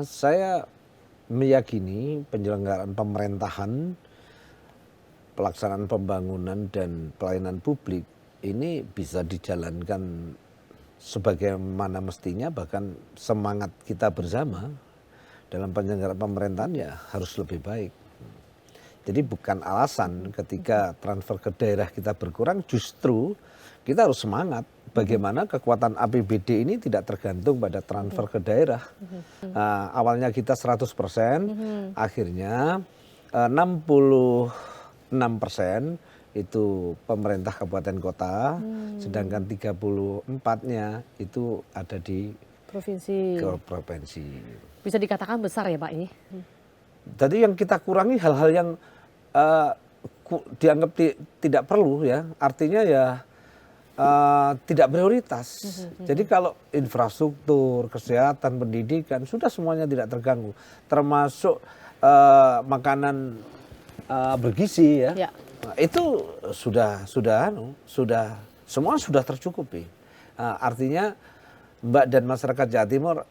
Saya meyakini penyelenggaraan pemerintahan, pelaksanaan pembangunan dan pelayanan publik ini bisa dijalankan sebagaimana mestinya, bahkan semangat kita bersama dalam penyelenggaraan pemerintahan ya harus lebih baik. Jadi bukan alasan ketika transfer ke daerah kita berkurang, justru kita harus semangat bagaimana kekuatan APBD ini tidak tergantung pada transfer ke daerah. Awalnya kita 100%, akhirnya 66% itu pemerintah kabupaten kota, sedangkan 34-nya itu ada di provinsi. Bisa dikatakan besar ya Pak ini? Jadi yang kita kurangi hal-hal yang dianggap tidak perlu ya, artinya ya tidak prioritas. Jadi kalau infrastruktur, kesehatan, pendidikan sudah semuanya tidak terganggu, termasuk makanan bergizi ya. Nah, itu sudah semua sudah tercukupi. Artinya Mbak dan masyarakat Jawa Timur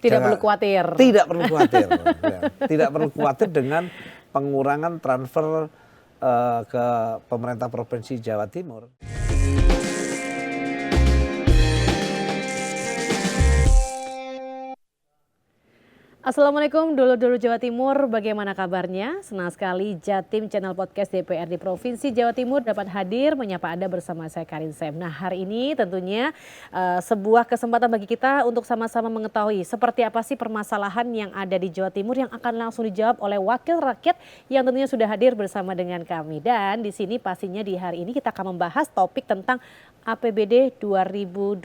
tidak perlu khawatir. Tidak perlu khawatir. Ya. Tidak perlu khawatir dengan pengurangan transfer ke pemerintah Provinsi Jawa Timur. Assalamualaikum dulur-dulur Jawa Timur, bagaimana kabarnya? Senang sekali Jatim Channel Podcast DPRD Provinsi Jawa Timur dapat hadir menyapa Anda bersama saya Karin Sem. Nah, hari ini tentunya sebuah kesempatan bagi kita untuk sama-sama mengetahui seperti apa sih permasalahan yang ada di Jawa Timur yang akan langsung dijawab oleh wakil rakyat yang tentunya sudah hadir bersama dengan kami. Dan di sini pastinya di hari ini kita akan membahas topik tentang APBD 2026.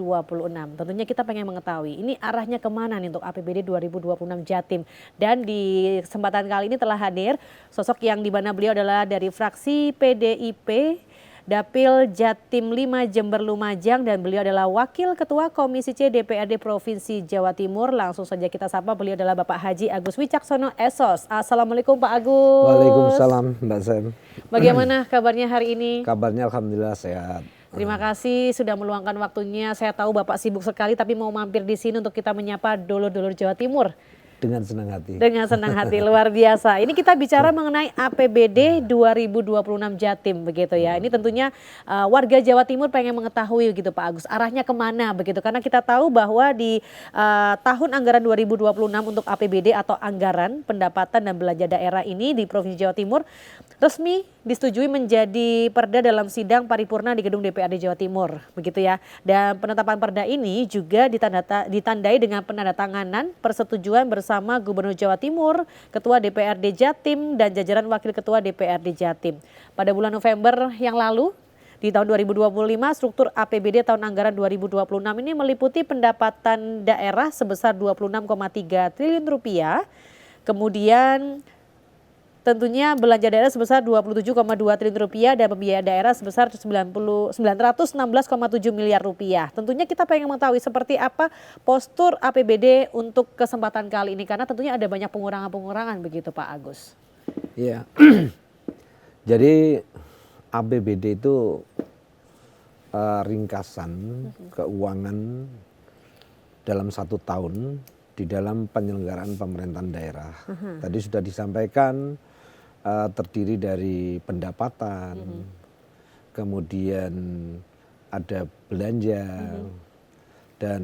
Tentunya kita pengen mengetahui ini arahnya kemana nih untuk APBD 2026 Jatim. Dan di kesempatan kali ini telah hadir sosok yang di mana beliau adalah dari fraksi PDIP Dapil Jatim 5 Jember Lumajang dan beliau adalah Wakil Ketua Komisi C DPRD Provinsi Jawa Timur. Langsung saja kita sapa, beliau adalah Bapak Haji Agus Wicaksono SOS. Assalamualaikum Pak Agus. Waalaikumsalam Mbak Sem. Bagaimana kabarnya hari ini? Kabarnya alhamdulillah sehat. Terima kasih sudah meluangkan waktunya. Saya tahu Bapak sibuk sekali tapi mau mampir di sini untuk kita menyapa dulur-dulur Jawa Timur. Dengan senang hati. Dengan senang hati, luar biasa. Ini kita bicara mengenai APBD 2026 Jatim begitu ya. Ini tentunya warga Jawa Timur pengen mengetahui gitu Pak Agus, arahnya kemana begitu. Karena kita tahu bahwa di tahun anggaran 2026 untuk APBD atau anggaran pendapatan dan belanja daerah ini di Provinsi Jawa Timur resmi disetujui menjadi perda dalam sidang paripurna di gedung DPRD Jawa Timur begitu ya. Dan penetapan perda ini juga ditandai dengan penandatanganan persetujuan bersama Gubernur Jawa Timur, Ketua DPRD Jatim dan jajaran Wakil Ketua DPRD Jatim. Pada bulan November yang lalu di tahun 2025 struktur APBD tahun anggaran 2026 ini meliputi pendapatan daerah sebesar 26,3 triliun rupiah. Kemudian tentunya belanja daerah sebesar 27,2 triliun rupiah dan pembiayaan daerah sebesar 916,7 miliar rupiah. Tentunya kita pengen mengetahui seperti apa postur APBD untuk kesempatan kali ini karena tentunya ada banyak pengurangan-pengurangan begitu Pak Agus. Iya. Jadi APBD itu ringkasan keuangan dalam 1 tahun di dalam penyelenggaraan pemerintahan daerah. Tadi sudah disampaikan terdiri dari pendapatan, kemudian ada belanja, dan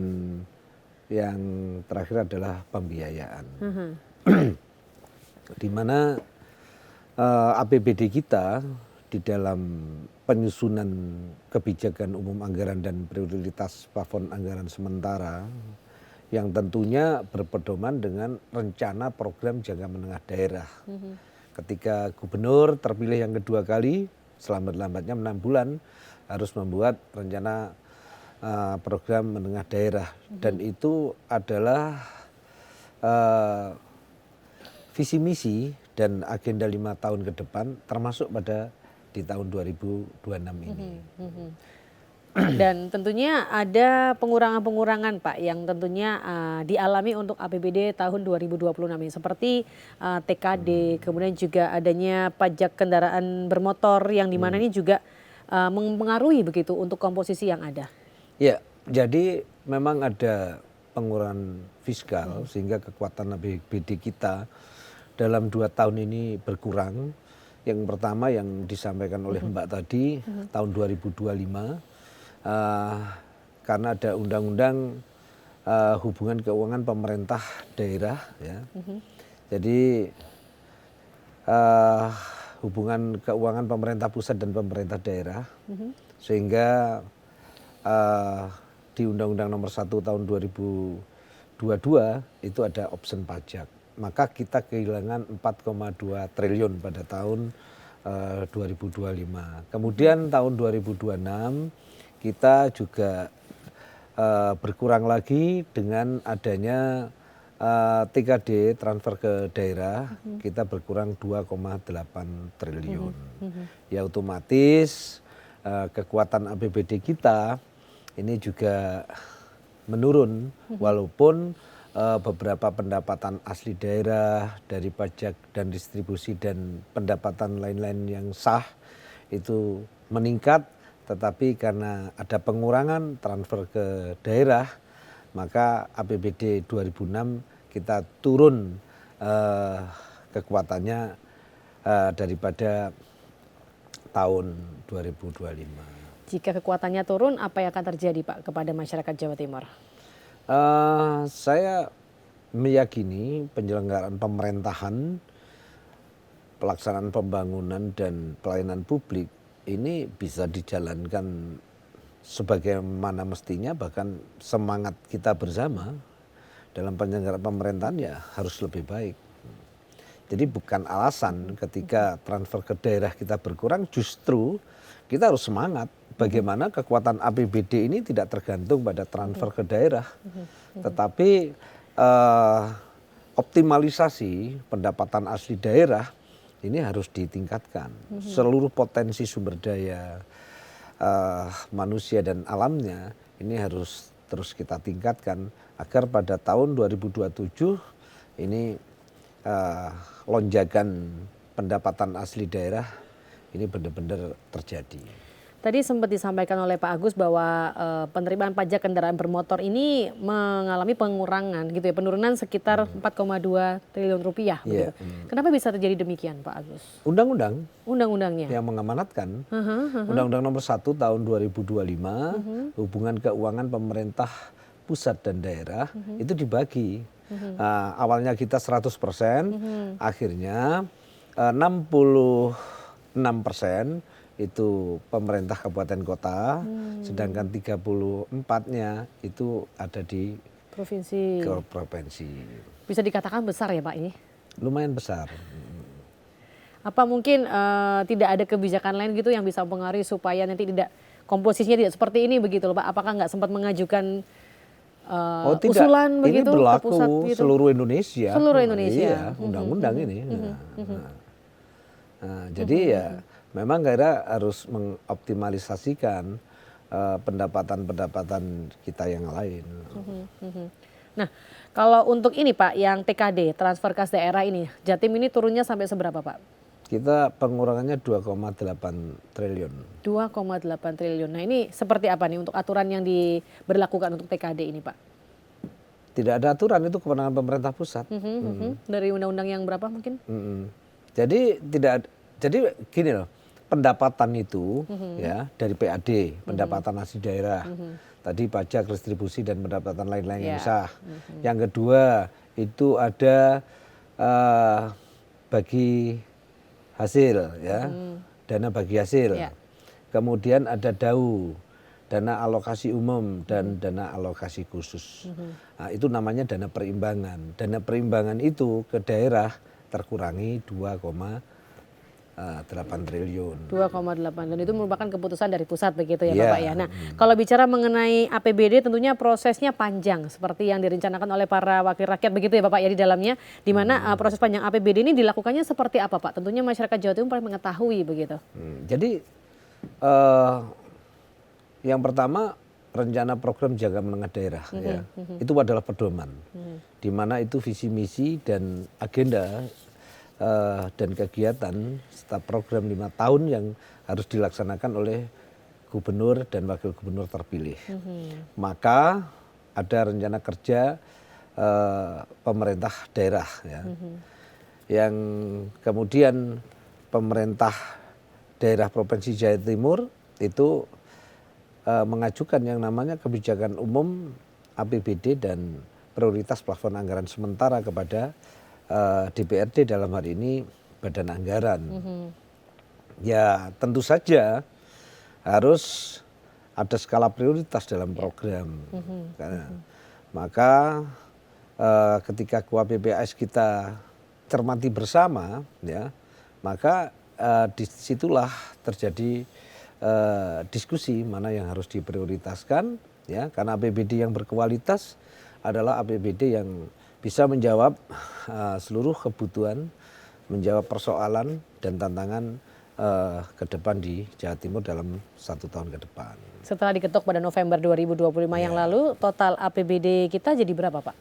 yang terakhir adalah pembiayaan. Di mana APBD kita di dalam penyusunan kebijakan umum anggaran dan prioritas plafon anggaran sementara yang tentunya berpedoman dengan rencana program jangka menengah daerah. Ketika gubernur terpilih yang kedua kali, selambat-lambatnya 6 bulan harus membuat rencana program menengah daerah. Dan itu adalah visi misi dan agenda 5 tahun ke depan termasuk pada di tahun 2026 ini. Dan tentunya ada pengurangan-pengurangan Pak yang tentunya dialami untuk APBD tahun 2026 ini seperti TKD, kemudian juga adanya pajak kendaraan bermotor yang dimana ini juga mempengaruhi begitu untuk komposisi yang ada. Ya, jadi memang ada pengurangan fiskal sehingga kekuatan APBD kita dalam 2 tahun ini berkurang. Yang pertama yang disampaikan oleh Mbak tadi tahun 2025 karena ada undang-undang hubungan keuangan pemerintah daerah ya. Jadi hubungan keuangan pemerintah pusat dan pemerintah daerah sehingga di Undang-Undang Nomor 1 tahun 2022 itu ada option pajak. Maka kita kehilangan 4,2 triliun pada tahun 2025. Kemudian tahun 2026 kita juga berkurang lagi dengan adanya TKD transfer ke daerah, kita berkurang 2,8 triliun. Ya otomatis kekuatan APBD kita ini juga menurun walaupun beberapa pendapatan asli daerah dari pajak dan distribusi dan pendapatan lain-lain yang sah itu meningkat, tetapi karena ada pengurangan transfer ke daerah maka APBD 2006 kita turun kekuatannya daripada tahun 2025. Jika kekuatannya turun, apa yang akan terjadi Pak kepada masyarakat Jawa Timur? Saya meyakini penyelenggaraan pemerintahan, pelaksanaan pembangunan dan pelayanan publik ini bisa dijalankan sebagaimana mestinya, bahkan semangat kita bersama dalam penyelenggaraan pemerintahan ya harus lebih baik. Jadi bukan alasan ketika transfer ke daerah kita berkurang, justru kita harus semangat bagaimana kekuatan APBD ini tidak tergantung pada transfer ke daerah, tetapi optimalisasi pendapatan asli daerah ini harus ditingkatkan. Seluruh potensi sumber daya manusia dan alamnya ini harus terus kita tingkatkan agar pada tahun 2027 ini lonjakan pendapatan asli daerah ini benar-benar terjadi. Tadi sempat disampaikan oleh Pak Agus bahwa penerimaan pajak kendaraan bermotor ini mengalami pengurangan gitu ya, penurunan sekitar 4,2 triliun rupiah. Yeah. Kenapa bisa terjadi demikian Pak Agus? Undang-undang Undang-undangnya yang mengamanatkan, Undang-Undang Nomor 1 tahun 2025 hubungan keuangan pemerintah pusat dan daerah itu dibagi. Awalnya kita 100%, akhirnya 66% itu pemerintah kabupaten kota, sedangkan 34-nya itu ada di provinsi. Bisa dikatakan besar ya Pak ini? Lumayan besar. Apa mungkin tidak ada kebijakan lain gitu yang bisa mempengaruhi supaya nanti tidak komposisinya tidak seperti ini begitu loh Pak? Apakah nggak sempat mengajukan usulan begitu ini berlaku ke pusat gitu? Seluruh Indonesia. Seluruh Indonesia. Iya, undang-undang ini. Jadi ya memang daerah harus mengoptimalisasikan pendapatan-pendapatan kita yang lain. Nah, kalau untuk ini Pak, yang TKD, transfer kas daerah ini, Jatim ini turunnya sampai seberapa Pak? Kita pengurangannya 2,8 triliun. 2,8 triliun. Nah ini seperti apa nih untuk aturan yang diberlakukan untuk TKD ini Pak? Tidak ada aturan, itu kewenangan pemerintah pusat. Dari undang-undang yang berapa mungkin? Jadi gini loh, pendapatan itu ya dari PAD, pendapatan asli daerah. Tadi pajak, distribusi dan pendapatan lain-lain yang sah. Yang kedua itu ada bagi hasil ya, dana bagi hasil. Kemudian ada DAU, dana alokasi umum dan dana alokasi khusus. Nah, itu namanya dana perimbangan. Dana perimbangan itu ke daerah terkurangi 2,8 triliun. 2,8 dan itu merupakan keputusan dari pusat begitu ya Bapak ya. Nah, kalau bicara mengenai APBD tentunya prosesnya panjang seperti yang direncanakan oleh para wakil rakyat begitu ya Bapak ya di dalamnya, di mana proses panjang APBD ini dilakukannya seperti apa Pak? Tentunya masyarakat Jawa Timur paling mengetahui begitu. Jadi yang pertama rencana program jangka menengah daerah ya. Itu adalah pedoman. Di mana itu visi misi dan agenda dan kegiatan serta program 5 tahun yang harus dilaksanakan oleh gubernur dan wakil gubernur terpilih. Maka ada rencana kerja pemerintah daerah ya. Yang kemudian pemerintah daerah Provinsi Jawa Timur itu mengajukan yang namanya kebijakan umum APBD dan prioritas plafon anggaran sementara kepada DPRD dalam hal ini Badan Anggaran. Ya tentu saja harus ada skala prioritas dalam program. Maka ketika KUAPPAS kita cermati bersama, ya, maka disitulah terjadi diskusi mana yang harus diprioritaskan, ya, karena APBD yang berkualitas adalah APBD yang bisa menjawab seluruh kebutuhan, menjawab persoalan dan tantangan ke depan di Jawa Timur dalam 1 tahun ke depan. Setelah diketok pada November 2025 yang lalu, total APBD kita jadi berapa Pak?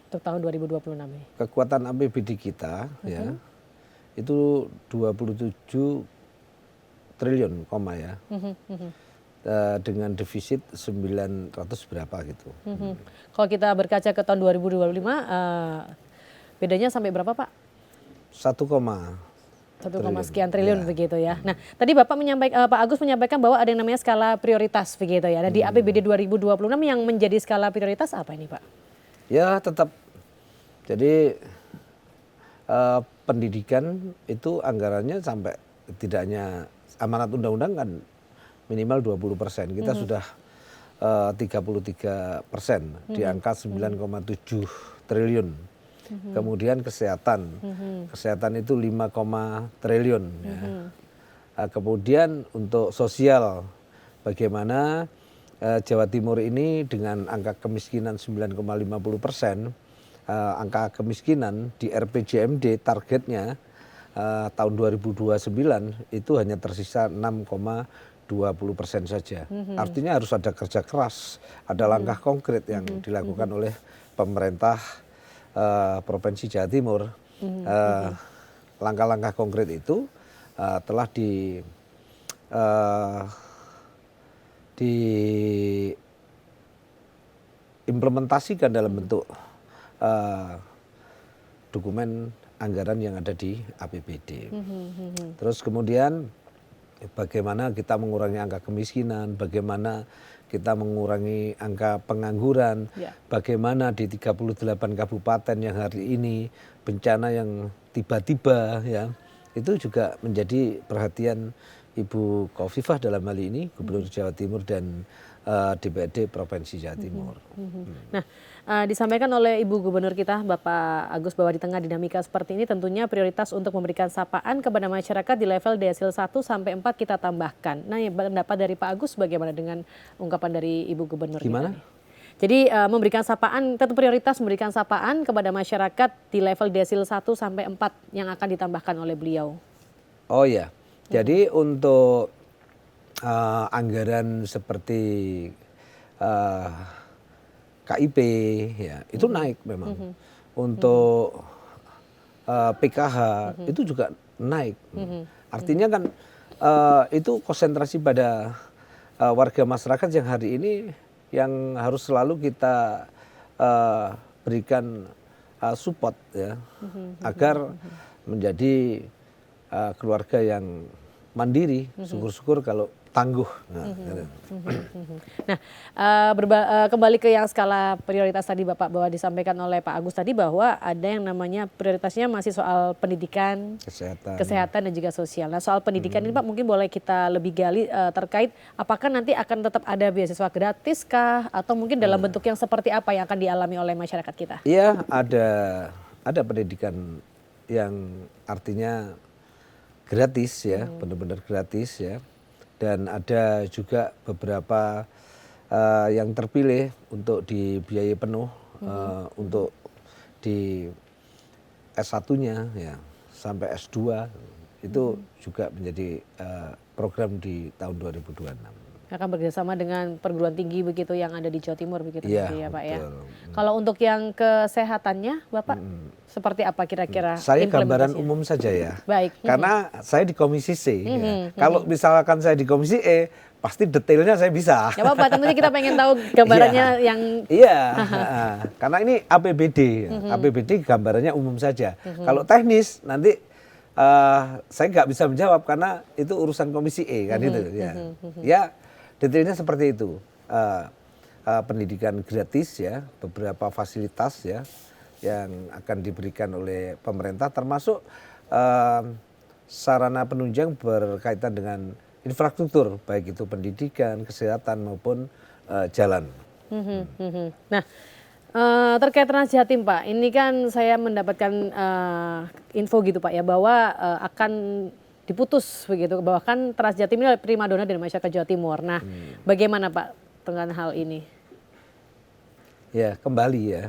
Untuk tahun 2026 ini. Kekuatan APBD kita ya itu 27 triliun koma ya. Dengan defisit 900 berapa gitu. Kalau kita berkaca ke tahun 2025, bedanya sampai berapa Pak? 1, 1, sekian triliun begitu ya. Nah, tadi Bapak menyampaikan, Pak Agus menyampaikan bahwa ada yang namanya skala prioritas begitu ya. Nah, di APBD 2026 yang menjadi skala prioritas apa ini Pak? Ya tetap. Jadi pendidikan itu anggarannya sampai tidak hanya amanat undang-undang kan minimal 20%. Kita sudah 33% di angka 9,7 triliun. Kemudian kesehatan itu 5, triliun. Ya. Kemudian untuk sosial, bagaimana Jawa Timur ini dengan angka kemiskinan 9,50%, angka kemiskinan di RPJMD targetnya tahun 2029 itu hanya tersisa 6,20% saja. Artinya harus ada kerja keras, ada langkah konkret yang dilakukan oleh pemerintah Provinsi Jawa Timur. Langkah-langkah konkret itu telah diimplementasikan dalam bentuk dokumen anggaran yang ada di APBD. Terus kemudian bagaimana kita mengurangi angka kemiskinan, bagaimana kita mengurangi angka pengangguran, bagaimana di 38 kabupaten yang hari ini bencana yang tiba-tiba ya, itu juga menjadi perhatian Ibu Khofifah dalam hal ini, Gubernur Jawa Timur dan DPRD Provinsi Jawa Timur. Nah, disampaikan oleh Ibu Gubernur kita, Bapak Agus, bahwa di tengah dinamika seperti ini tentunya prioritas untuk memberikan sapaan kepada masyarakat di level desil 1 sampai 4 kita tambahkan. Nah, pendapat dari Pak Agus bagaimana dengan ungkapan dari Ibu Gubernur Gimana? kita nih? Jadi memberikan sapaan, tetap prioritas memberikan sapaan kepada masyarakat di level desil 1 sampai 4 yang akan ditambahkan oleh beliau. Oh ya, jadi untuk anggaran seperti KIP ya itu naik memang. Untuk PKH itu juga naik. Artinya kan itu konsentrasi pada warga masyarakat yang hari ini yang harus selalu kita berikan support ya agar menjadi keluarga yang mandiri, syukur-syukur kalau tangguh. Nah, kembali ke yang skala prioritas tadi Bapak, bahwa disampaikan oleh Pak Agus tadi bahwa ada yang namanya prioritasnya masih soal pendidikan, kesehatan dan juga sosial. Nah, soal pendidikan ini Pak mungkin boleh kita lebih gali terkait apakah nanti akan tetap ada beasiswa gratis kah atau mungkin dalam bentuk yang seperti apa yang akan dialami oleh masyarakat kita? Iya, ada pendidikan yang artinya gratis ya, benar-benar gratis ya. Dan ada juga beberapa yang terpilih untuk dibiayai penuh untuk di S1-nya ya sampai S2 itu juga menjadi program di tahun 2026. Akan bekerjasama dengan perguruan tinggi begitu yang ada di Jawa Timur begitu ya, ya Pak ya. Betul. Kalau untuk yang kesehatannya Bapak seperti apa kira-kira? Saya gambaran umum saja ya. Baik. Karena saya di Komisi C. Ya. Kalau misalkan saya di Komisi E, pasti detailnya saya bisa. Gak apa-apa, tentunya kita pengen tahu gambarannya yang Iya, karena ini APBD, APBD gambarannya umum saja. Kalau teknis nanti saya nggak bisa menjawab karena itu urusan Komisi E kan itu. Ya, ya detailnya seperti itu. Pendidikan gratis ya, beberapa fasilitas ya yang akan diberikan oleh pemerintah, termasuk sarana penunjang berkaitan dengan infrastruktur, baik itu pendidikan, kesehatan maupun jalan. Nah, terkait Trans Jatim Pak, ini kan saya mendapatkan info gitu Pak ya, bahwa akan diputus begitu, bahwa kan Trans Jatim ini adalah primadona dari masyarakat Jawa Timur. Nah, bagaimana Pak dengan hal ini? Ya, kembali ya,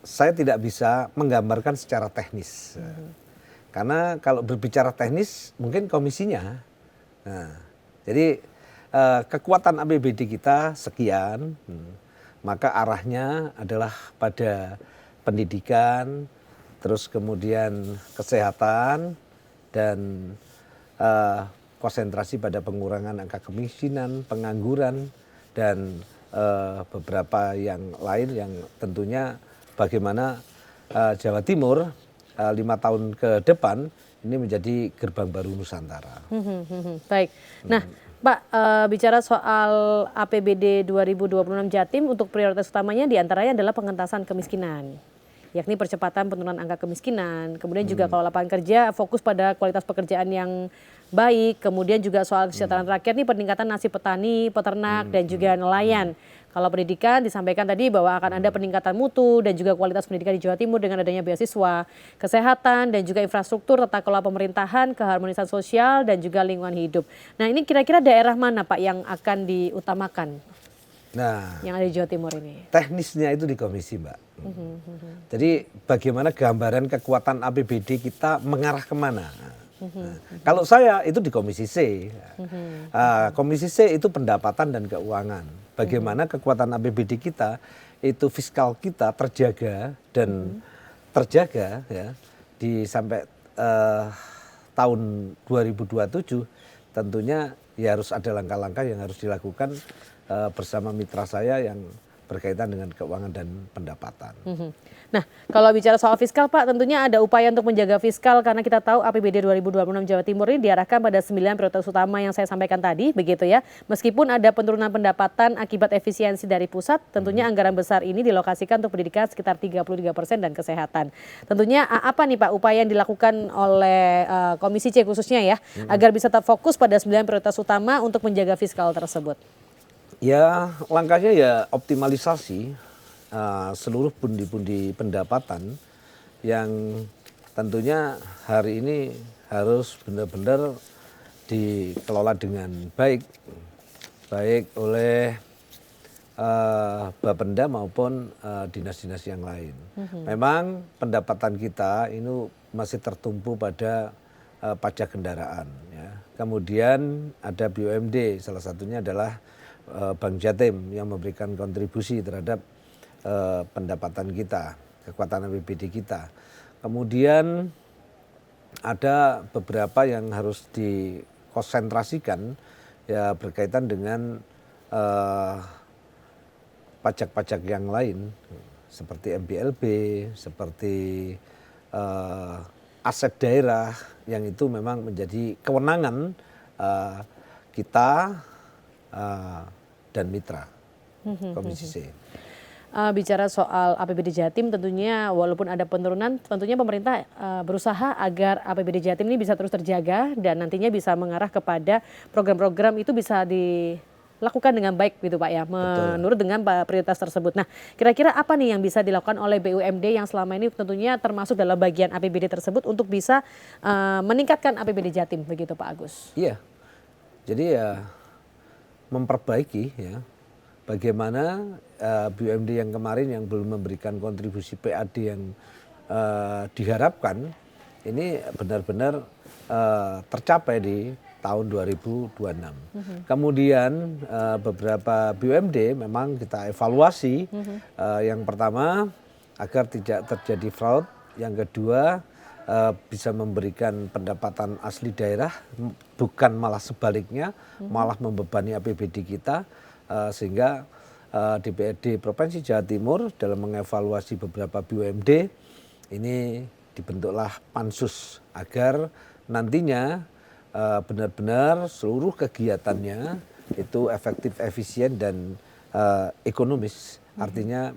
saya tidak bisa menggambarkan secara teknis. Karena kalau berbicara teknis mungkin komisinya. Nah, jadi kekuatan APBD kita sekian, maka arahnya adalah pada pendidikan, terus kemudian kesehatan dan konsentrasi pada pengurangan angka kemiskinan, pengangguran dan beberapa yang lain yang tentunya bagaimana Jawa Timur 5 tahun ke depan ini menjadi gerbang baru Nusantara. Baik. Nah, Pak, bicara soal APBD 2026 Jatim, untuk prioritas utamanya diantaranya adalah pengentasan kemiskinan, yakni percepatan penurunan angka kemiskinan, kemudian juga kalau lapangan kerja fokus pada kualitas pekerjaan yang baik, kemudian juga soal kesejahteraan rakyat nih, peningkatan nasib petani, peternak dan juga nelayan. Kalau pendidikan disampaikan tadi bahwa akan ada peningkatan mutu dan juga kualitas pendidikan di Jawa Timur dengan adanya beasiswa, kesehatan dan juga infrastruktur, tata kelola pemerintahan, keharmonisan sosial dan juga lingkungan hidup. Nah, ini kira-kira daerah mana Pak yang akan diutamakan? Nah, yang ada di Jawa Timur ini. Teknisnya itu di komisi, Mbak. Jadi bagaimana gambaran kekuatan APBD kita mengarah kemana? Kalau saya itu di Komisi C. Komisi C itu pendapatan dan keuangan. Bagaimana kekuatan APBD kita itu fiskal kita terjaga dan terjaga ya di sampai tahun 2027 tentunya ya harus ada langkah-langkah yang harus dilakukan bersama mitra saya yang berkaitan dengan keuangan dan pendapatan. Nah, kalau bicara soal fiskal Pak, tentunya ada upaya untuk menjaga fiskal karena kita tahu APBD 2026 Jawa Timur ini diarahkan pada 9 prioritas utama yang saya sampaikan tadi, begitu ya. Meskipun ada penurunan pendapatan akibat efisiensi dari pusat, tentunya anggaran besar ini dilokasikan untuk pendidikan sekitar 33% dan kesehatan. Tentunya apa nih Pak upaya yang dilakukan oleh Komisi C khususnya ya, agar bisa tetap fokus pada 9 prioritas utama untuk menjaga fiskal tersebut? Ya, langkahnya ya optimalisasi seluruh pundi-pundi pendapatan yang tentunya hari ini harus benar-benar dikelola dengan baik oleh Bapenda maupun dinas-dinas yang lain. Memang pendapatan kita ini masih tertumpu pada pajak kendaraan. Ya. Kemudian ada BUMD, salah satunya adalah Bank Jatim yang memberikan kontribusi terhadap pendapatan kita, kekuatan APBD kita. Kemudian ada beberapa yang harus dikonsentrasikan ya berkaitan dengan pajak-pajak yang lain seperti MBLB, seperti aset daerah yang itu memang menjadi kewenangan kita dan mitra Komisi C. Bicara soal APBD Jatim tentunya walaupun ada penurunan, tentunya pemerintah berusaha agar APBD Jatim ini bisa terus terjaga dan nantinya bisa mengarah kepada program-program itu bisa dilakukan dengan baik gitu Pak ya, menurut dengan prioritas tersebut. Nah, kira-kira apa nih yang bisa dilakukan oleh BUMD yang selama ini tentunya termasuk dalam bagian APBD tersebut untuk bisa meningkatkan APBD Jatim begitu Pak Agus? Iya, jadi ya memperbaiki ya bagaimana BUMD yang kemarin yang belum memberikan kontribusi PAD yang diharapkan ini benar-benar tercapai di tahun 2026. Kemudian beberapa BUMD memang kita evaluasi. Yang pertama agar tidak terjadi fraud, yang kedua bisa memberikan pendapatan asli daerah, bukan malah sebaliknya, malah membebani APBD kita, sehingga DPRD Provinsi Jawa Timur dalam mengevaluasi beberapa BUMD ini dibentuklah pansus agar nantinya benar-benar seluruh kegiatannya itu efektif, efisien dan ekonomis. Artinya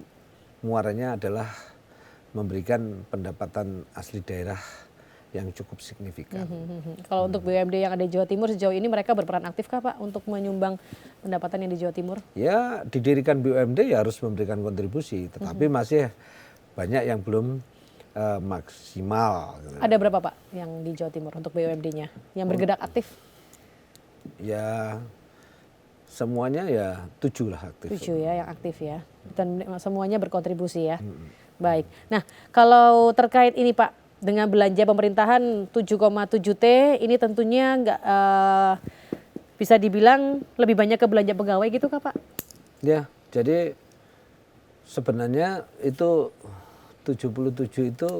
muaranya adalah memberikan pendapatan asli daerah yang cukup signifikan. Kalau untuk BUMD yang ada di Jawa Timur sejauh ini mereka berperan aktif kah Pak untuk menyumbang pendapatan yang di Jawa Timur? Ya, didirikan BUMD ya harus memberikan kontribusi, tetapi masih banyak yang belum maksimal. Ada berapa Pak yang di Jawa Timur untuk BUMD-nya yang bergerak aktif? Ya, semuanya ya 7 lah aktif. 7 ya yang aktif ya, dan semuanya berkontribusi ya. Baik. Nah, kalau terkait ini Pak, dengan belanja pemerintahan 7,7 T ini tentunya nggak bisa dibilang lebih banyak ke belanja pegawai gitu kah Pak? Ya, jadi sebenarnya itu 77 itu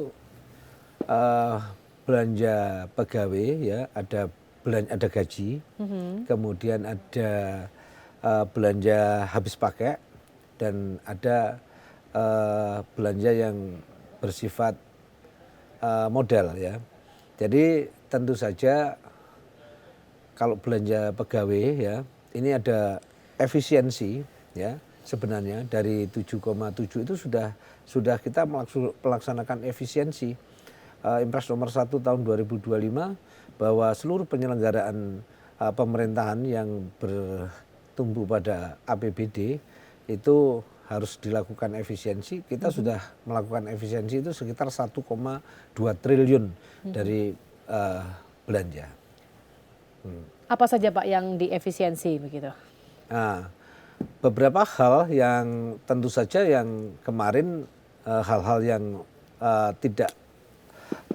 belanja pegawai ya, ada gaji, kemudian ada belanja habis pakai, dan ada belanja yang bersifat modal ya. Jadi tentu saja kalau belanja pegawai ya, ini ada efisiensi ya, sebenarnya dari 7,7 itu sudah kita melaksanakan efisiensi. Impres nomor 1 tahun 2025 bahwa seluruh penyelenggaraan pemerintahan yang bertumbuh pada APBD itu harus dilakukan efisiensi. Kita sudah melakukan efisiensi itu sekitar 1,2 triliun dari belanja. Apa saja Pak yang diefisiensi begitu? Nah, beberapa hal yang tentu saja yang kemarin hal-hal yang tidak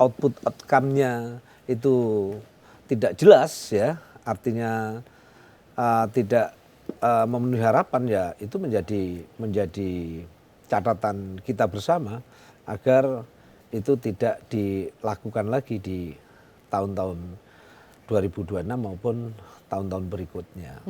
outcome-nya itu tidak jelas ya, artinya tidak memenuhi harapan ya, itu menjadi catatan kita bersama agar itu tidak dilakukan lagi di tahun-tahun 2026 maupun tahun-tahun berikutnya.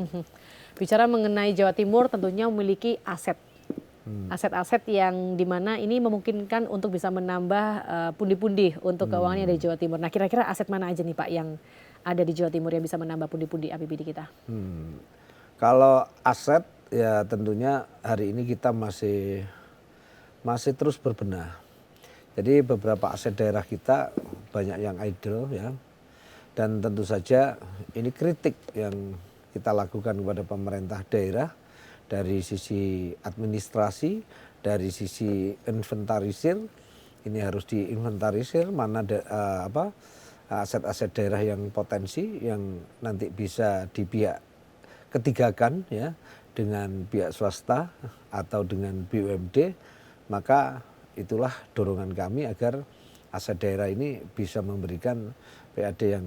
Bicara mengenai Jawa Timur tentunya memiliki aset-aset yang dimana ini memungkinkan untuk bisa menambah pundi-pundi untuk keuangan yang ada di Jawa Timur. Nah, kira-kira aset mana aja nih Pak yang ada di Jawa Timur yang bisa menambah pundi-pundi APBD kita? Kalau aset ya tentunya hari ini kita masih terus berbenah. Jadi beberapa aset daerah kita banyak yang idle ya. Dan tentu saja ini kritik yang kita lakukan kepada pemerintah daerah dari sisi administrasi, dari sisi inventarisir. Ini harus diinventarisir mana aset-aset daerah yang potensi yang nanti bisa di pihak ketigakan ya dengan pihak swasta atau dengan BUMD, maka itulah dorongan kami agar aset daerah ini bisa memberikan PAD yang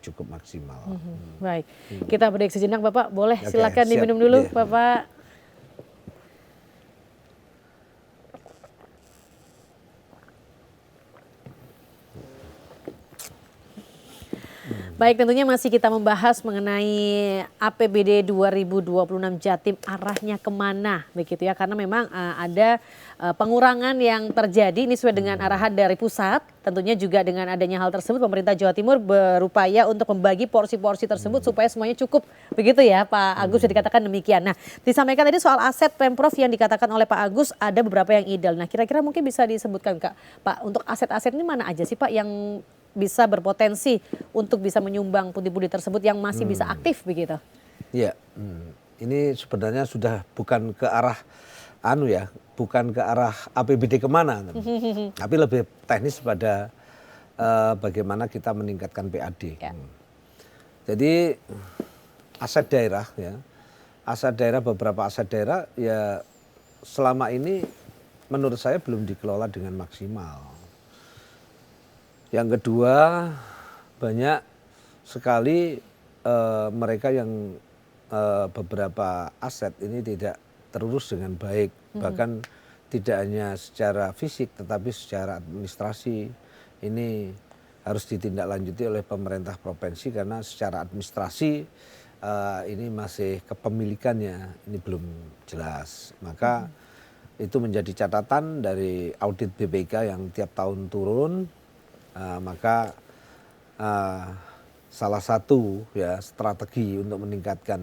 cukup maksimal. Baik, kita break sejenak Bapak, boleh Oke, silakan siap. diminum dulu Iya. Bapak. Baik, tentunya masih kita membahas mengenai APBD 2026 Jatim arahnya kemana begitu ya, karena memang ada pengurangan yang terjadi ini sesuai dengan arahan dari pusat. Tentunya juga dengan adanya hal tersebut pemerintah Jawa Timur berupaya untuk membagi porsi-porsi tersebut supaya semuanya cukup begitu ya Pak Agus, bisa dikatakan demikian. Nah, disampaikan tadi soal aset Pemprov yang dikatakan oleh Pak Agus ada beberapa yang ideal. Nah, kira-kira mungkin bisa disebutkan Pak untuk aset-aset ini mana aja sih Pak yang bisa berpotensi untuk bisa menyumbang pundi-pundi tersebut yang masih bisa aktif begitu? Iya, ini sebenarnya sudah bukan ke arah bukan ke arah APBD kemana, tapi lebih teknis pada bagaimana kita meningkatkan PAD. Ya. Jadi aset daerah ya, beberapa aset daerah ya selama ini menurut saya belum dikelola dengan maksimal. Yang kedua, banyak sekali mereka yang beberapa aset ini tidak terurus dengan baik, bahkan tidak hanya secara fisik tetapi secara administrasi ini harus ditindaklanjuti oleh pemerintah provinsi karena secara administrasi ini masih kepemilikannya ini belum jelas. Maka itu menjadi catatan dari audit BPK yang tiap tahun turun. Maka salah satu ya strategi untuk meningkatkan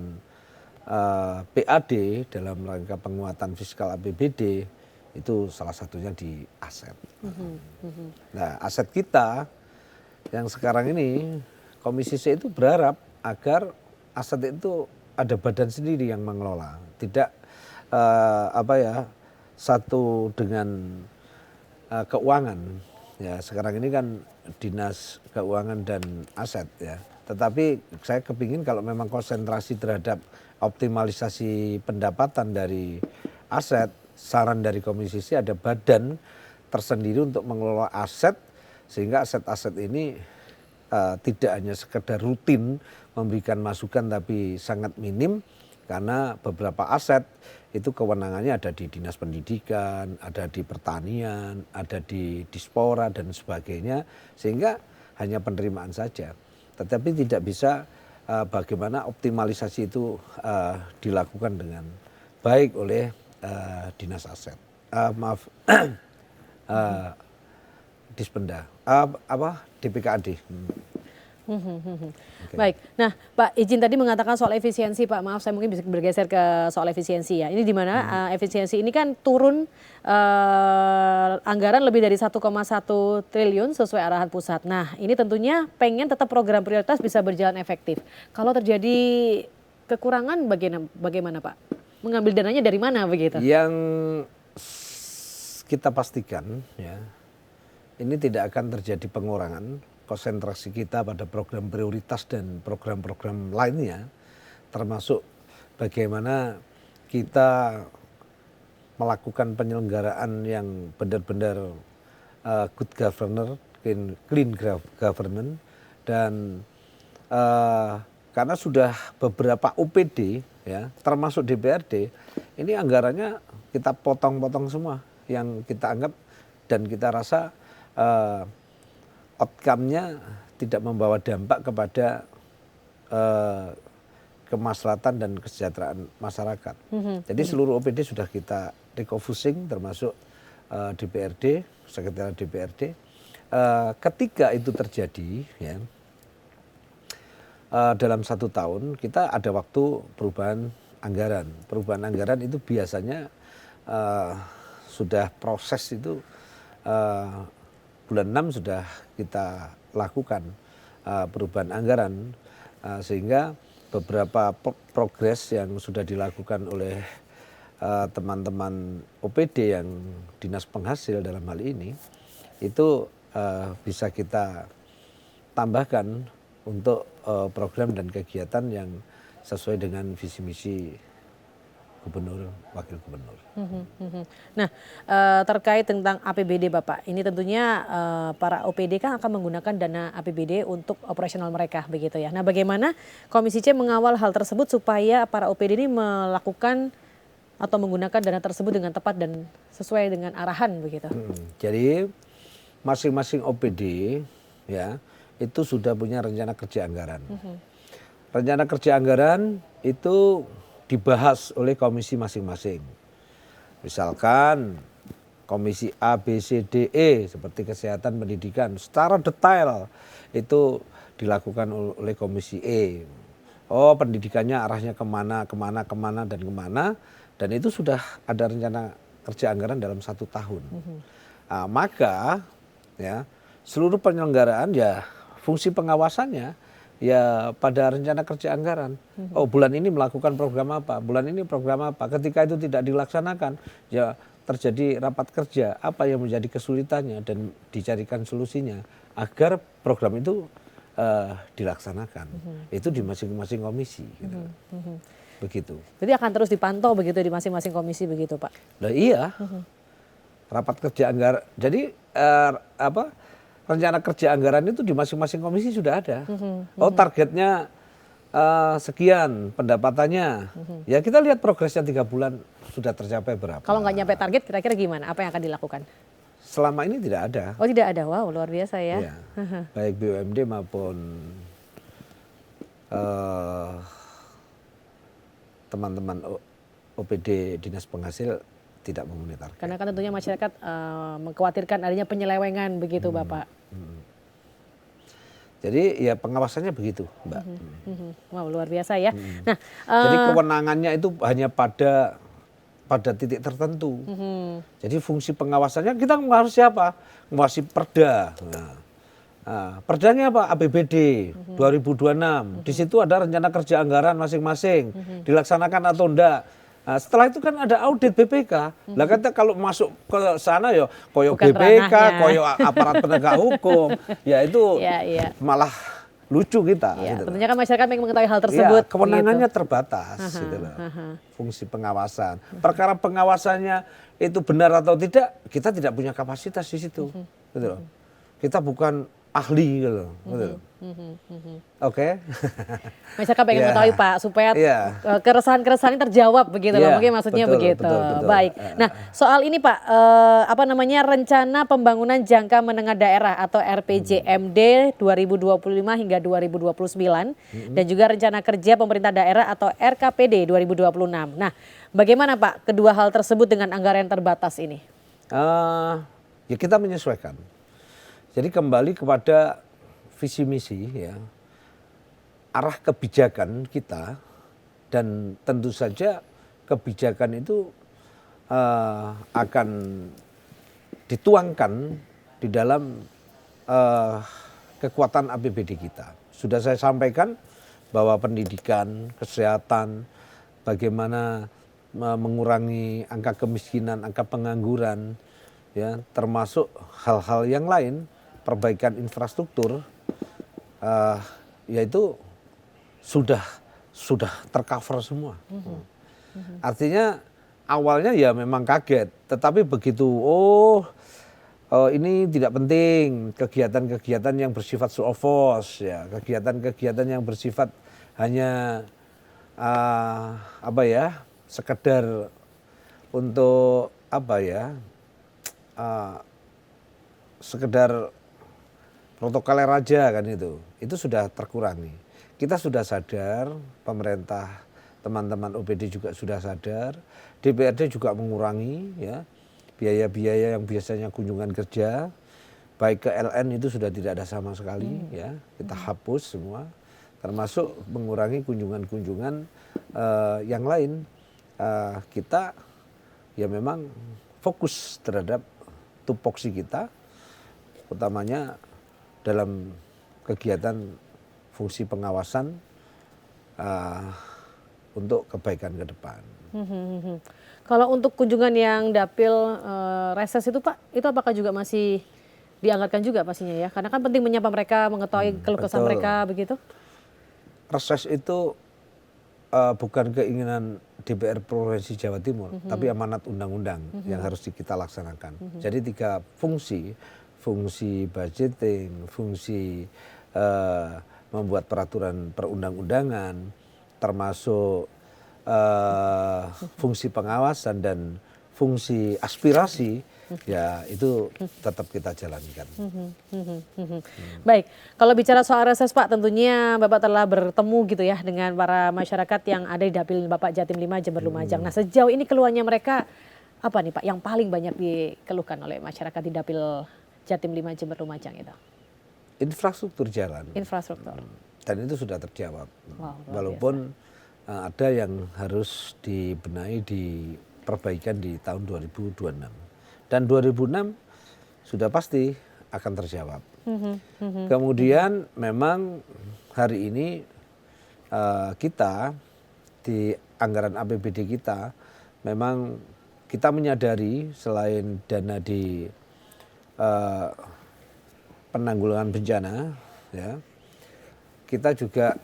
PAD dalam rangka penguatan fiskal APBD itu salah satunya di aset. Nah, aset kita yang sekarang ini Komisi C itu berharap agar aset itu ada badan sendiri yang mengelola, tidak satu dengan keuangan. Ya, sekarang ini kan Dinas Keuangan dan Aset ya. Tetapi saya kepingin kalau memang konsentrasi terhadap optimalisasi pendapatan dari aset, saran dari Komisi C ada badan tersendiri untuk mengelola aset sehingga aset-aset ini tidak hanya sekedar rutin memberikan masukan tapi sangat minim karena beberapa aset itu kewenangannya ada di Dinas Pendidikan, ada di Pertanian, ada di Dispora dan sebagainya sehingga hanya penerimaan saja. Tetapi tidak bisa bagaimana optimalisasi itu dilakukan dengan baik oleh Dinas Aset. Dispenda. DPKAD. Okay. Baik, nah Pak izin tadi mengatakan soal efisiensi Pak, maaf saya mungkin bisa bergeser ke soal efisiensi ya. Ini di mana efisiensi ini kan turun anggaran lebih dari 1,1 triliun sesuai arahan pusat. Nah ini tentunya pengen tetap program prioritas bisa berjalan efektif. Kalau terjadi kekurangan bagaimana Pak? Mengambil dananya dari mana begitu? Yang kita pastikan ya, ini tidak akan terjadi pengurangan. Konsentrasi kita pada program prioritas dan program-program lainnya termasuk bagaimana kita melakukan penyelenggaraan yang benar-benar good governance, clean governance dan karena sudah beberapa OPD ya termasuk DPRD ini anggarannya kita potong-potong semua yang kita anggap dan kita rasa outcome-nya tidak membawa dampak kepada kemaslahatan dan kesejahteraan masyarakat. Jadi seluruh OPD sudah kita refocusing termasuk DPRD, Sekretariat DPRD. Ketika itu terjadi ya, dalam 1 tahun kita ada waktu perubahan anggaran. Perubahan anggaran itu biasanya sudah proses itu bulan 6 sudah kita lakukan perubahan anggaran sehingga beberapa progres yang sudah dilakukan oleh teman-teman OPD yang dinas penghasil dalam hal ini itu bisa kita tambahkan untuk program dan kegiatan yang sesuai dengan visi misi gubernur, wakil gubernur. Nah, terkait tentang APBD Bapak, ini tentunya para OPD kan akan menggunakan dana APBD untuk operasional mereka begitu ya. Nah, bagaimana Komisi C mengawal hal tersebut supaya para OPD ini melakukan atau menggunakan dana tersebut dengan tepat dan sesuai dengan arahan begitu? Jadi masing-masing OPD ya itu sudah punya rencana kerja anggaran. Rencana kerja anggaran itu dibahas oleh komisi masing-masing. Misalkan komisi A, B, C, D, E seperti kesehatan, pendidikan secara detail itu dilakukan oleh komisi E. Oh pendidikannya arahnya kemana dan itu sudah ada rencana kerja anggaran dalam 1 tahun. Nah, maka ya seluruh penyelenggaraan ya fungsi pengawasannya ya pada rencana kerja anggaran. Oh bulan ini melakukan program apa, bulan ini program apa. Ketika itu tidak dilaksanakan ya terjadi rapat kerja apa yang menjadi kesulitannya dan dicarikan solusinya agar program itu dilaksanakan. Itu di masing-masing komisi. Gitu. Begitu. Jadi akan terus dipantau begitu di masing-masing komisi begitu Pak? Nah, iya. Rapat kerja anggaran. Jadi rencana kerja anggaran itu di masing-masing komisi sudah ada. Oh targetnya sekian pendapatannya. Ya kita lihat progresnya 3 bulan sudah tercapai berapa. Kalau nggak nyampe target kira-kira gimana? Apa yang akan dilakukan? selama ini tidak ada. Oh tidak ada, wow luar biasa ya. Ya, baik BUMD maupun teman-teman OPD Dinas Penghasil tidak memenuhi target. Karena kan tentunya masyarakat mengkhawatirkan adanya penyelewengan begitu Bapak. Jadi ya pengawasannya begitu, Mbak. Wow luar biasa ya. Nah, jadi kewenangannya itu hanya pada titik tertentu. Jadi fungsi pengawasannya kita harus siapa? Mengawasi Perda. Perdanya apa? APBD 2026. Di situ ada rencana kerja anggaran masing-masing, dilaksanakan atau enggak. Nah, setelah itu kan ada audit BPK. Lah kita kalau masuk ke sana ya koyo Bukan BPK, ranahnya. koyo aparat penegak hukum, ya itu Iya. malah lucu kita. Ya, gitu. tentunya kan masyarakat ingin mengetahui hal tersebut. Ya, kewenangannya begitu. terbatas, gitu loh. Fungsi pengawasan. Perkara pengawasannya itu benar atau tidak, kita tidak punya kapasitas di situ, gitu loh. Kita bukan ahli, gitu loh. Gitu loh. Oke. Masyarakat pengen Ya. mengetahui Pak supaya Ya. keresahan-keresahan ini terjawab begitu loh. Ya, Mungkin maksudnya betul, begitu. betul. Baik. Nah, soal ini Pak, rencana pembangunan jangka menengah daerah atau RPJMD 2025 hingga 2029 dan juga rencana kerja pemerintah daerah atau RKPD 2026. Nah, bagaimana Pak kedua hal tersebut dengan anggaran terbatas ini? Ya kita menyesuaikan. Jadi kembali kepada visi misi ya, arah kebijakan kita, dan tentu saja kebijakan itu akan dituangkan di dalam kekuatan APBD kita. Sudah saya sampaikan bahwa pendidikan, kesehatan, bagaimana mengurangi angka kemiskinan, angka pengangguran, ya, termasuk hal-hal yang lain, perbaikan infrastruktur, yaitu sudah tercover semua. Artinya awalnya ya memang kaget, tetapi begitu ini tidak penting, kegiatan-kegiatan yang bersifat show of force, ya, kegiatan-kegiatan yang bersifat hanya sekedar untuk sekedar protokoler aja kan, itu sudah terkurangi. Kita sudah sadar, pemerintah, teman-teman OPD juga sudah sadar, DPRD juga mengurangi ya biaya-biaya yang biasanya kunjungan kerja, baik ke LN itu sudah tidak ada sama sekali, ya, kita hapus semua, termasuk mengurangi kunjungan-kunjungan yang lain. Kita ya memang fokus terhadap tupoksi kita, utamanya dalam kegiatan fungsi pengawasan untuk kebaikan ke depan. Kalau untuk kunjungan yang dapil reses itu Pak, itu apakah juga masih dianggarkan juga pastinya ya? Karena kan penting menyapa mereka, mengetahui keluh kesah betul. mereka begitu. Reses itu bukan keinginan DPR Provinsi Jawa Timur, tapi amanat undang-undang yang harus kita laksanakan. Jadi 3 fungsi budgeting, fungsi membuat peraturan perundang-undangan, termasuk fungsi pengawasan dan fungsi aspirasi, ya itu tetap kita jalankan. Baik, kalau bicara soal reses Pak, tentunya Bapak telah bertemu gitu ya dengan para masyarakat yang ada di dapil Bapak Jatim 5 Jember Lumajang. Nah, sejauh ini keluhannya mereka apa nih Pak yang paling banyak dikeluhkan oleh masyarakat di dapil Jatim 5 Jember Lumajang itu? Infrastruktur jalan. Infrastruktur. Dan itu sudah terjawab. Wow, luar Walaupun ada yang harus dibenahi, diperbaikan di tahun 2026. Dan 2006 sudah pasti akan terjawab. Kemudian memang hari ini kita di anggaran APBD kita memang kita menyadari selain dana di penanggulangan bencana, ya, kita juga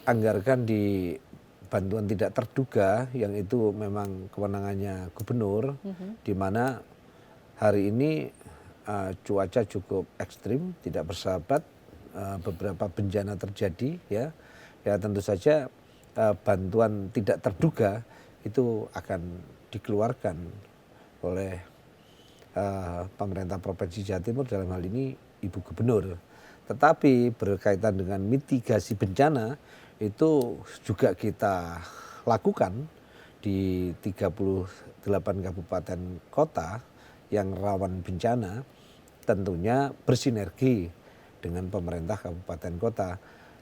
anggarkan di bantuan tidak terduga yang itu memang kewenangannya gubernur, di mana hari ini cuaca cukup ekstrim, tidak bersahabat, beberapa bencana terjadi, ya tentu saja bantuan tidak terduga itu akan dikeluarkan oleh pemerintah Provinsi Jawa Timur, dalam hal ini Ibu Gubernur. Tetapi berkaitan dengan mitigasi bencana itu juga kita lakukan di 38 kabupaten kota yang rawan bencana, tentunya bersinergi dengan pemerintah kabupaten kota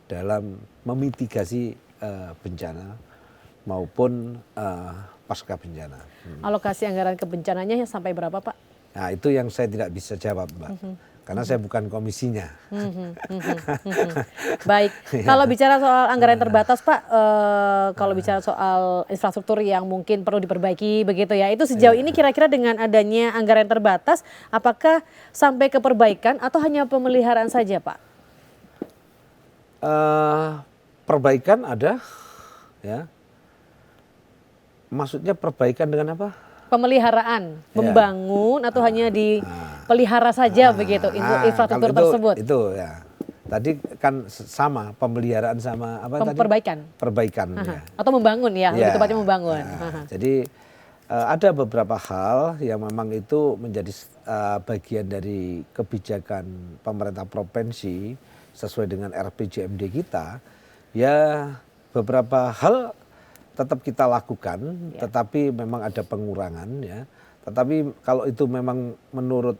dalam memitigasi bencana maupun pasca bencana. Alokasi anggaran kebencananya sampai berapa, Pak? Nah, itu yang saya tidak bisa jawab, Mbak. Karena saya bukan komisinya. Baik, kalau bicara soal anggaran terbatas, Pak, kalau bicara soal infrastruktur yang mungkin perlu diperbaiki begitu ya, itu sejauh ini kira-kira dengan adanya anggaran terbatas, apakah sampai ke perbaikan atau hanya pemeliharaan saja, Pak? Perbaikan ada, ya. Maksudnya perbaikan dengan apa? Pemeliharaan, membangun atau hanya dipelihara saja begitu infrastruktur tersebut? Itu ya. Tadi kan sama pemeliharaan sama apa tadi? Perbaikan. Perbaikan. Ya. Atau membangun ya, lebih tepatnya membangun. Jadi ada beberapa hal yang memang itu menjadi bagian dari kebijakan pemerintah provinsi sesuai dengan RPJMD kita. Ya beberapa hal tetap kita lakukan, tetapi memang ada pengurangan ya. Tetapi kalau itu memang menurut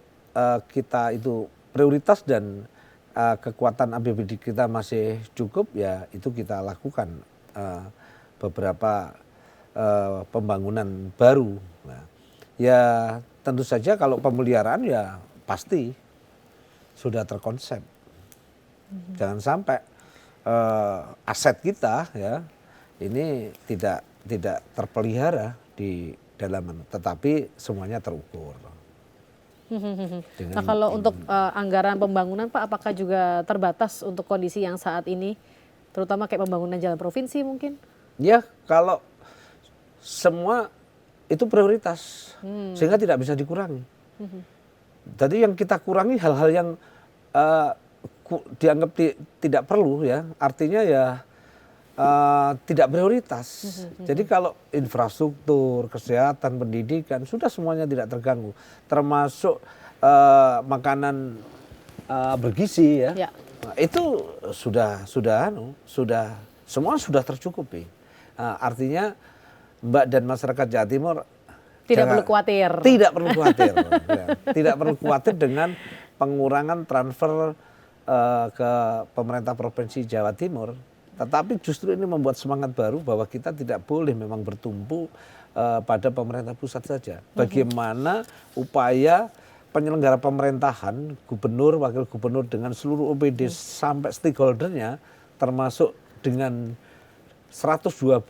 kita itu prioritas dan kekuatan APBD kita masih cukup, ya itu kita lakukan beberapa pembangunan baru. Nah, ya tentu saja kalau pemeliharaan ya pasti sudah terkonsep. Jangan sampai aset kita ya ini tidak terpelihara di dalam, tetapi semuanya terukur. Nah kalau untuk anggaran pembangunan Pak, apakah juga terbatas untuk kondisi yang saat ini, terutama kayak pembangunan jalan provinsi mungkin? Ya kalau semua itu prioritas, sehingga tidak bisa dikurangi. Jadi yang kita kurangi hal-hal yang dianggap tidak perlu ya, artinya ya tidak prioritas. Jadi kalau infrastruktur, kesehatan, pendidikan sudah semuanya tidak terganggu, termasuk makanan bergizi ya. Nah, itu sudah semua sudah tercukupi. Artinya Mbak dan masyarakat Jawa Timur tidak perlu khawatir. Tidak perlu khawatir. Ya. Tidak perlu khawatir dengan pengurangan transfer ke pemerintah Provinsi Jawa Timur. Tetapi justru ini membuat semangat baru bahwa kita tidak boleh memang bertumpu pada pemerintah pusat saja. Bagaimana upaya penyelenggara pemerintahan, gubernur, wakil gubernur dengan seluruh OPD sampai stakeholdernya, termasuk dengan 120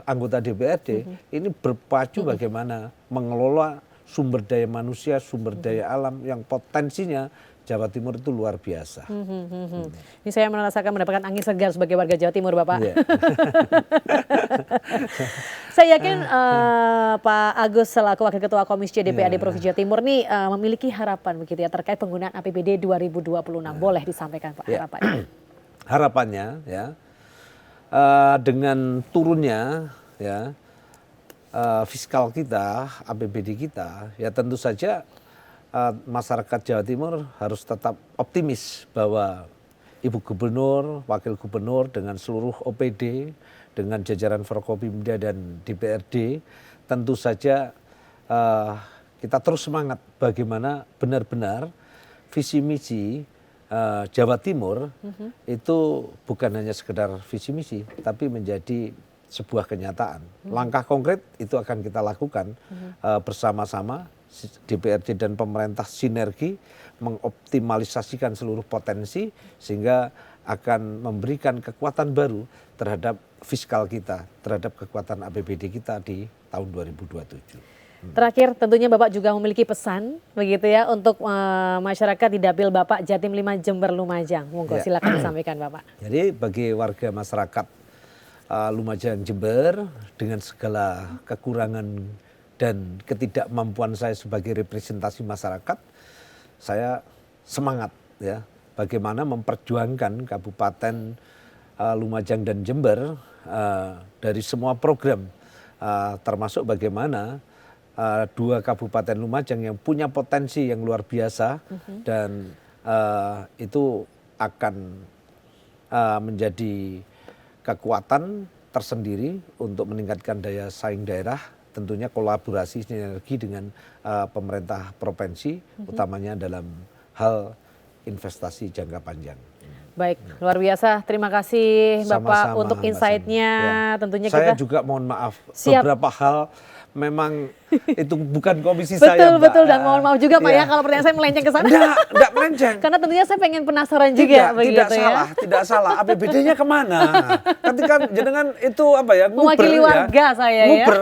anggota DPRD, ini berpacu bagaimana mengelola sumber daya manusia, sumber daya alam yang potensinya Jawa Timur itu luar biasa. Ini saya merasakan mendapatkan angin segar sebagai warga Jawa Timur, Bapak. Yeah. Saya yakin Pak Agus selaku Wakil Ketua Komisi C DPRD Provinsi Jawa Timur nih memiliki harapan begitu ya terkait penggunaan APBD 2026. Boleh disampaikan Pak harapannya? Harapannya ya dengan turunnya ya fiskal kita, APBD kita, ya tentu saja masyarakat Jawa Timur harus tetap optimis bahwa Ibu Gubernur, Wakil Gubernur dengan seluruh OPD, dengan jajaran Forkopimda dan DPRD, tentu saja kita terus semangat bagaimana benar-benar visi misi Jawa Timur itu bukan hanya sekedar visi misi, tapi menjadi sebuah kenyataan. Langkah konkret itu akan kita lakukan bersama-sama. DPRD dan pemerintah sinergi mengoptimalisasikan seluruh potensi sehingga akan memberikan kekuatan baru terhadap fiskal kita, terhadap kekuatan APBD kita di tahun 2027. Terakhir tentunya Bapak juga memiliki pesan begitu ya untuk masyarakat di Dapil Bapak Jatim 5 Jember Lumajang. Monggo silakan disampaikan Bapak. Jadi bagi warga masyarakat Lumajang Jember dengan segala kekurangan dan ketidakmampuan saya sebagai representasi masyarakat, saya semangat ya bagaimana memperjuangkan Kabupaten Lumajang dan Jember dari semua program, termasuk bagaimana dua Kabupaten Lumajang yang punya potensi yang luar biasa dan itu akan menjadi kekuatan tersendiri untuk meningkatkan daya saing daerah, tentunya kolaborasi sinergi dengan pemerintah provinsi, utamanya dalam hal investasi jangka panjang. Baik, luar biasa. Terima kasih Bapak Sama-sama, untuk Mbak insight-nya. Sani. Tentunya Saya kita juga mohon maaf, Siap. beberapa hal memang itu bukan komisi saya, Mbak. Betul, dan mohon maaf juga Pak Iya. ya kalau pertanyaan saya melenceng ke sana. Enggak melenceng. Karena tentunya saya pengen penasaran juga begitu Tidak ya. salah, tidak salah. APBD-nya kemana? Ketika jenengan itu apa ya, nguber Mewakili ya. warga saya ya. Nguber,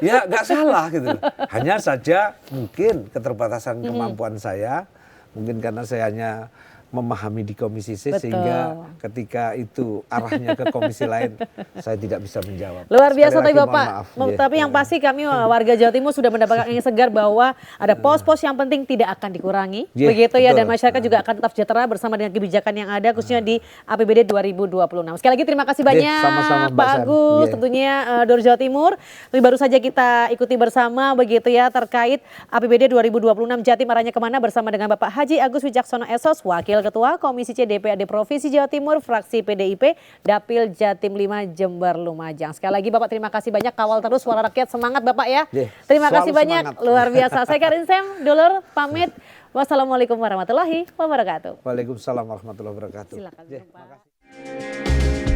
ya nggak salah gitu. Hanya saja mungkin keterbatasan kemampuan saya, mungkin karena saya hanya memahami di komisi C, Betul. sehingga ketika itu arahnya ke komisi lain, saya tidak bisa menjawab. Luar biasa Sekali tapi lagi Bapak, mohon maaf. tapi yang pasti kami warga Jawa Timur sudah mendapatkan angin segar bahwa ada pos-pos yang penting tidak akan dikurangi, Yeah, begitu ya, betul. dan masyarakat juga akan tetap sejahtera bersama dengan kebijakan yang ada khususnya di APBD 2026. Sekali lagi terima kasih banyak sama-sama, Mbak Pak San. Agus, Yeah. tentunya Dor Jawa Timur. Tapi baru saja kita ikuti bersama begitu ya terkait APBD 2026 Jatim arahnya kemana bersama dengan Bapak Haji Agus Wicaksono Esos, Wakil Ketua Komisi C DPRD Provinsi Jawa Timur, fraksi PDIP, Dapil Jatim 5 Jember Lumajang. Sekali lagi Bapak terima kasih banyak, kawal terus suara rakyat, semangat Bapak ya. Yeah, Terima selalu kasih banyak, semangat. luar biasa. Saya Karin Sem, dulur pamit. Wassalamualaikum warahmatullahi wabarakatuh. Waalaikumsalam warahmatullahi wabarakatuh. Silakan Yeah, Bapak. makasih.